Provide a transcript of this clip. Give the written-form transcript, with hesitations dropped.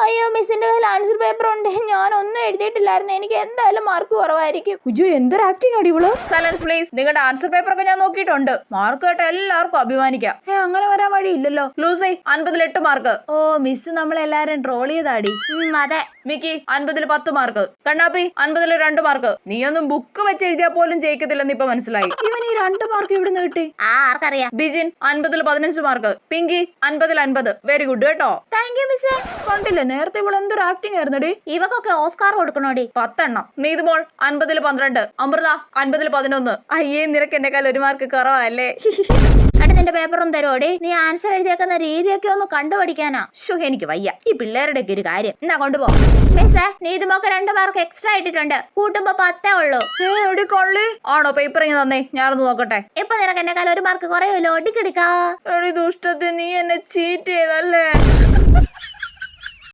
അയ്യോ മിസ്സിന്റെ കയ്യിൽ answer paper ഉണ്ട്, ഞാൻ ഒന്നും എഴുതിയിട്ടില്ലായിരുന്നു, എനിക്ക് എന്തായാലും മാർക്ക് കുറവായിരിക്കും. ഉജു എന്തൊരു ആക്ടിങ് ആടി ഇവള്. Silence please. നിങ്ങളുടെ ആൻസർ പേപ്പർ ഒക്കെ ഞാൻ നോക്കിയിട്ടുണ്ട്. മാർക്ക് കേട്ട എല്ലാവർക്കും അഭിമാനിക്കാം. അങ്ങനെ വരാൻ വഴിയില്ലല്ലോ. ലൂസി 50-ൽ 8 മാർക്ക്. ഓ മിസ് നമ്മളെല്ലാരും ട്രോൾ ചെയ്താടി. അതെ. മിക്കി 50-ൽ 10 മാർക്ക്. കണ്ണാപ്പി 50-ൽ 2 മാർക്ക്. നീയൊന്നും ബുക്ക് വെച്ച് എഴുതിയാൽ പോലും ജയിക്കത്തില്ലെന്ന് ഇപ്പൊ മനസ്സിലായി. ഇവൻ ഈ 2 മാർക്ക് എവിടുന്ന് കിട്ടി? ആർക്കറിയാം. ബിജിൻ 50-ൽ 15 മാർക്ക്. പിങ്കി 50-ൽ 50. വെരി ഗുഡ് കേട്ടോ. താങ്ക് യു മിസ്സേ. കണ്ടില്ലേ നേരത്തെ ഇവള് എന്തൊരു ആക്ടിങ് ആയിരുന്നടി. ഇവക്കൊക്കെ ഓസ്കാർ കൊടുക്കണോടി. 10 എണ്ണം. നീതുമോൾ 50-ൽ 12. അമൃത 50-ൽ 11. അയ്യേ നിനക്ക് എന്നെക്കാൾ 1 മാർക്ക് കുറവല്ലേ. അടി നിന്റെ പേപ്പറും തരോടി. നീ ആൻസർ എഴുതിയേക്കുന്ന രീതിയൊക്കെ ഒന്ന് കണ്ടുപഠിക്കാനാ. എനിക്ക് വയ്യ ഈ പിള്ളേരുടെ ഒക്കെ ഒരു കാര്യം. എന്നാ കൊണ്ടുപോ. മിസ്സേ നീതുമോക്ക് 2 മാർക്ക് എക്സ്ട്രാ ഇട്ടിട്ടുണ്ട്, കൂട്ടുമ്പോ 10 ഉള്ളൂ. എവിടെ കൊള്ളി ആണോ? പേപ്പർ ഇങ്ങനെ തന്നേ, ഞാനൊന്ന് നോക്കട്ടെ. ഇപ്പൊ നിനക്ക് എന്നെക്കാൾ 1 മാർക്ക് കുറയുമല്ലോ. ഒടിക്കെടുക്കാ. എടി ദുഷ്ടത്തെ, നീ എന്നെ ചീറ്റ് ചെയ്തല്ലേ.